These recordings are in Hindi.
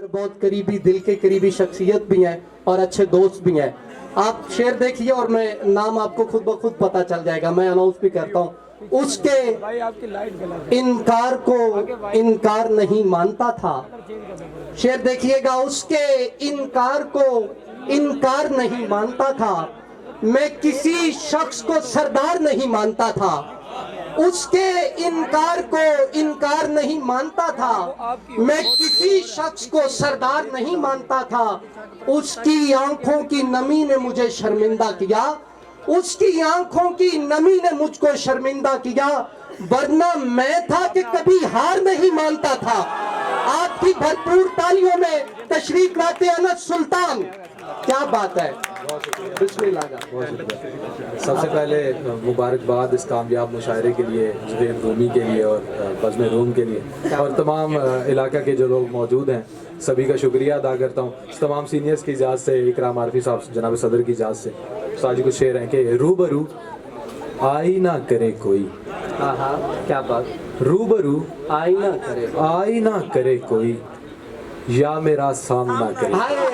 मेरे बहुत करीबी दिल के करीबी शख्सियत भी हैं और अच्छे दोस्त भी हैं। आप शेर देखिए और मैं नाम आपको खुद ब खुद पता चल जाएगा, मैं अनाउंस भी करता हूँ। उसके इनकार को इनकार नहीं मानता था। शेर देखिएगा, उसके इनकार को इनकार नहीं मानता था। मैं किसी शख्स को सरदार नहीं मानता था। उसके इनकार को इनकार नहीं मानता था। मैं किसी शख्स को सरदार नहीं मानता था। उसकी आंखों की नमी ने मुझे शर्मिंदा किया। उसकी आंखों की नमी ने मुझको शर्मिंदा किया, वरना मैं था कि कभी हार नहीं मानता था। आपकी भरपूर तालियों में तशरीफ लाते अनस सुल्तान, क्या बात है। बिस्मिल्लाह। सबसे पहले मुबारकबाद इस कामयाब मुशायरे के लिए, जुबैर रूमी के लिए और बज़्म रूम के लिए, और तमाम इलाका के जो लोग मौजूद हैं सभी का शुक्रिया अदा करता हूँ। तमाम सीनियर्स की इजाज़त से, इकराम आरफी साहब जनाब सदर की इजाज़त से, साजी कुछ शेर हैं कि रूबरू आई ना करे कोई। हाँ, क्या बात। रूबरू आई ना करे कोई, या मेरा सामना करे। अरे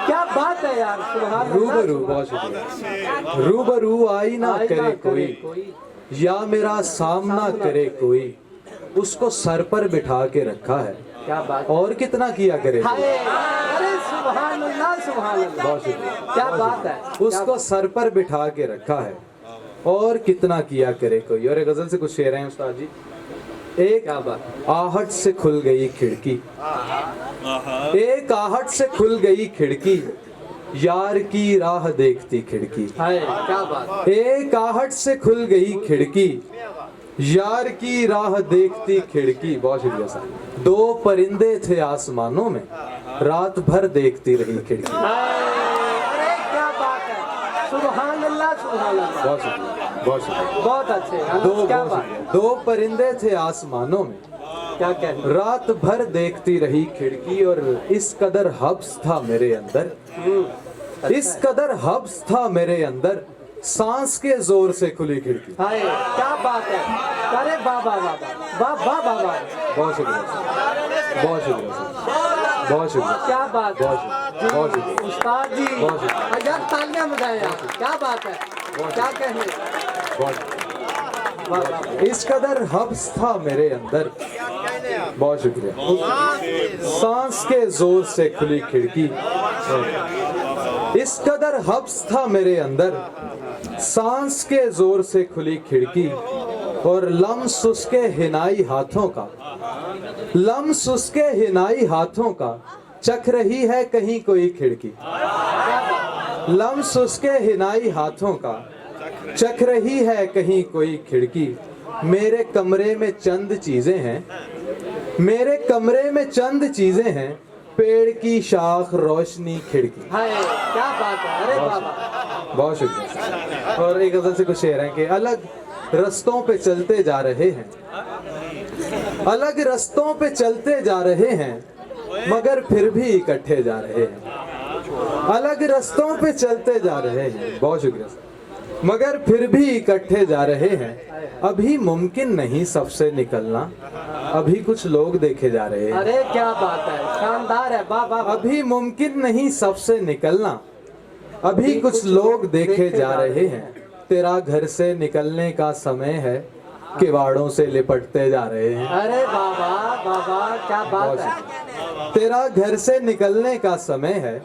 क्या बात है यार, सुभान अल्लाह। रूबरू, बहुत शुक्रिया। रूबरू आई ना करे कोई, या मेरा सामना करे कोई, उसको सर पर बिठा के रखा है, क्या बात। और कितना किया करे। अरे सुभान अल्लाह, सुभान अल्लाह, बहुत शुक्रिया, क्या बात है। उसको सर पर बिठा के रखा है, और कितना किया करे कोई। और एक गजल से कुछ शेर हैं उस्ताद जी। एक आहट से खुल गई खिड़की, एक आहट से खुल गई खिड़की, यार की राह देखती खिड़की। क्या बात। एक आहट से खुल गई खिड़की, यार की राह देखती खिड़की। बहुत शुक्रिया साहब। दो परिंदे थे आसमानों में, रात भर देखती रही खिड़की। अरे क्या बात है, सुभान अल्लाह, सुभान अल्लाह। बहुत शुक्रिया, बहुत शुक्रिया, बहुत अच्छे। क्या बात। दो परिंदे थे आसमानों में, क्या कहते। रात भर देखती रही खिड़की, और इस कदर हब्स था मेरे अंदर, इस कदर हब्स था मेरे अंदर, सांस के जोर से खुली खिड़की। हाय क्या बात है। अरे बाबा बाबा बाबा बाबा, बहुत शुक्रिया, बहुत शुक्रिया, बहुत शुक्रिया, क्या बात है। बहुत शुक्रिया उस्ताद जी, बहुत शुक्रिया। अजब तालियां बजाएं आप, क्या बात है, क्या कहने। इस कदर हब्स था मेरे अंदर, बहुत शुक्रिया, सांस के जोर से खुली खिड़की। इस कदर हब्स था मेरे अंदर, सांस के जोर से खुली खिड़की, और लम्स उसके हिनाई हाथों का, लम्स उसके हिनाई हाथों का, चख रही है कहीं कोई खिड़की। लम्स उसके हिनाई हाथों का, चख रही है कहीं कोई खिड़की। मेरे कमरे में चंद चीजें हैं, मेरे कमरे में चंद चीजें हैं, पेड़ की शाख रोशनी खिड़की। हाय क्या बात है। अरे बाबा, बहुत शुक्रिया। और एक गजल से कुछ शेर हैं कि अलग रस्तों पे चलते जा रहे हैं, अलग रस्तों पे चलते जा रहे हैं, मगर फिर भी इकट्ठे जा रहे हैं। अलग रस्तों पे चलते जा रहे हैं, बहुत शुक्रिया, मगर फिर भी इकट्ठे जा रहे हैं। अभी मुमकिन नहीं सबसे निकलना, अभी कुछ लोग देखे जा रहे हैं। अरे क्या बात है, शानदार है। बाबा, अभी मुमकिन नहीं सबसे निकलना, अभी कुछ लोग देखे जा रहे हैं। तेरा घर से निकलने का समय है, किवाड़ों से लिपटते जा रहे हैं। अरे बाबा बाबा, क्या बात है। तेरा घर से निकलने का समय है,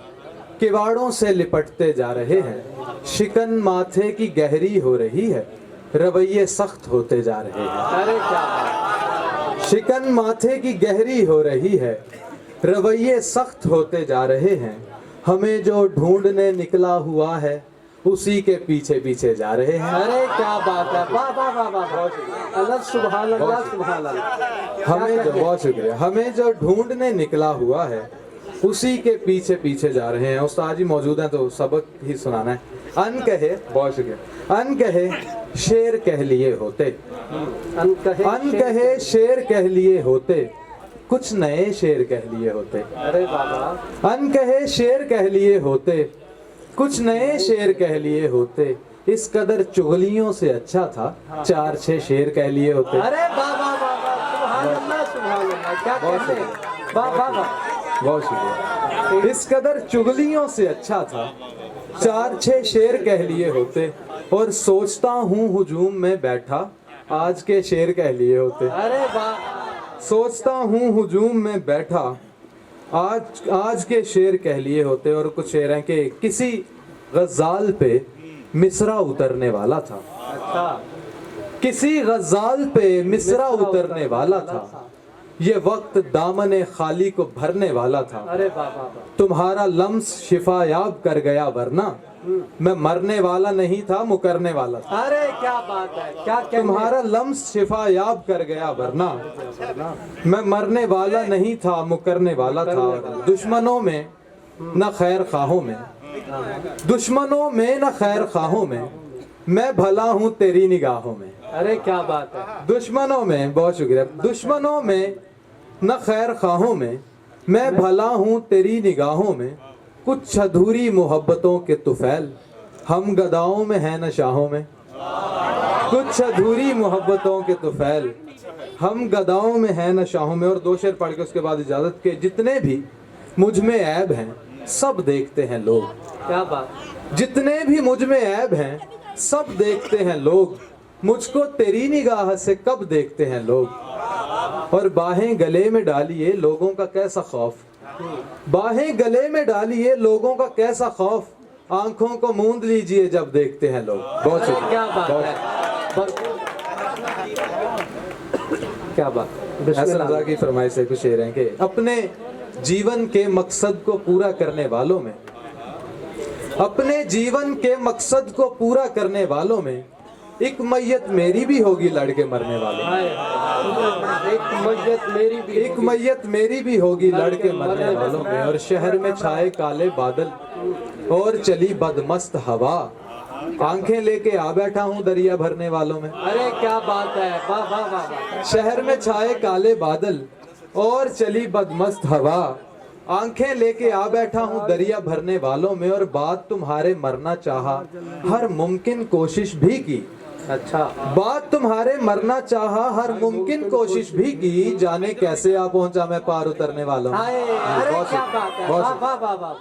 किवाड़ों से लिपटते जा रहे हैं। शिकन माथे की गहरी हो रही है, रवैये सख्त होते जा रहे हैं। अरे क्या बात। शिकन माथे की गहरी हो रही है, रवैये सख्त होते जा रहे हैं। हमें जो ढूंढने निकला हुआ है, उसी के पीछे पीछे जा रहे हैं। अरे क्या बात है। वाह वाह वाह वाह, अल्लाह सुभान अल्लाह, सुभान अल्लाह। हमें जो, बहुत शुक्रिया, हमें जो ढूंढने निकला हुआ है, उसी के पीछे पीछे जा रहे हैं। उस्ताद जी मौजूद हैं तो सबक ही सुनाना है। अन कहे, बहुत शुक्रिया, अन कहे शेर कह लिए होते, अन कहे शेर कह लिए होते, कुछ नए शेर कह लिए होते। अरे बाबा, अन कहे शेर कह लिए होते, कुछ नए शेर कह लिए होते। इस कदर चुगलियों से अच्छा था, 4-6 शेर कह लिए होते। अरे बाबा बाबा, सुभान अल्लाह, सुभान अल्लाह, क्या कहते हैं। वाह वाह वाह। बहुत शुक्रिया। इस कदर चुगलियों से अच्छा था 4-6 शेर कह लिए होते, और सोचता हूँ हुजूम में बैठा आज के शेर कह लिए होते। अरे वाह। सोचता हूँ हुजूम में बैठा आज के शेर कह लिए होते। और कुछ शेर हैं कि किसी गज़ाल पे मिसरा उतरने वाला था। अच्छा। किसी गज़ाल पे मिसरा उतरने वाला था, ये वक्त दामने खाली को भरने वाला था। अरे वाह वाह वाह। तुम्हारा लम्स शिफायाब कर गया, वरना मैं मरने वाला नहीं था, मुकरने वाला था। अरे क्या बात है, क्या क्या तुम्हारा लम्स शिफायाब कर गया, वरना मैं मरने वाला नहीं था, मुकरने वाला था। दुश्मनों में न खैर खाहों में, दुश्मनों में न खैर खाहों में, मैं भला हूँ तेरी निगाहों में। अरे क्या बात है। दुश्मनों में, बहुत शुक्रिया। दुश्मनों में न खैर खाहों में, मैं भला हूँ तेरी निगाहों में। कुछ अधूरी मोहब्बतों के तुफैल हम गदाओं में हैं न शाहों में। कुछ अधूरी मोहब्बतों के तुफैल हम गदाओं में हैं न शाहों में। और 2 शेर पढ़ के उसके बाद इजाजत के। जितने भी मुझ में ऐब हैं सब देखते हैं लोग। क्या बात। जितने भी मुझ में ऐब हैं सब देखते हैं लोग, मुझको तेरी निगाह से कब देखते हैं लोग। और बाहें गले में डालिए लोगों का कैसा खौफ, बाहें गले में डालिए लोगों का कैसा खौफ, आंखों को मूंद लीजिए जब देखते हैं लोग। बहुत अरे शुक्रिया। क्या बात बहुत- है। क्या बात। हसन रज़ा की फरमाइश से कुछ शेर हैं कि अपने जीवन के मकसद को पूरा करने वालों में, अपने जीवन के मकसद को पूरा करने वालों में एक मैयत मेरी भी होगी लड़के मरने वालों में। एक मैयत मेरी भी, एक मैयत मेरी भी होगी लड़के मरने वालों में। और शहर में छाए काले बादल और चली बदमस्त हवा, आंखें लेके आ बैठा हूँ दरिया भरने वालों में। अरे क्या बात है। वाह वाह वाह वाह। शहर में छाए काले बादल और चली बदमस्त हवा, आंखें लेके आ बैठा हूँ दरिया भरने वालों में। और बात तुम्हारे मरना चाहा, हर मुमकिन कोशिश भी की। अच्छा। बात तुम्हारे मरना चाहा, हर मुमकिन कोशिश भी की, जाने कैसे आ पहुंचा मैं पार उतरने वाला हूँ। अरे क्या बात है। बहुत वाह वाह वाह वाह।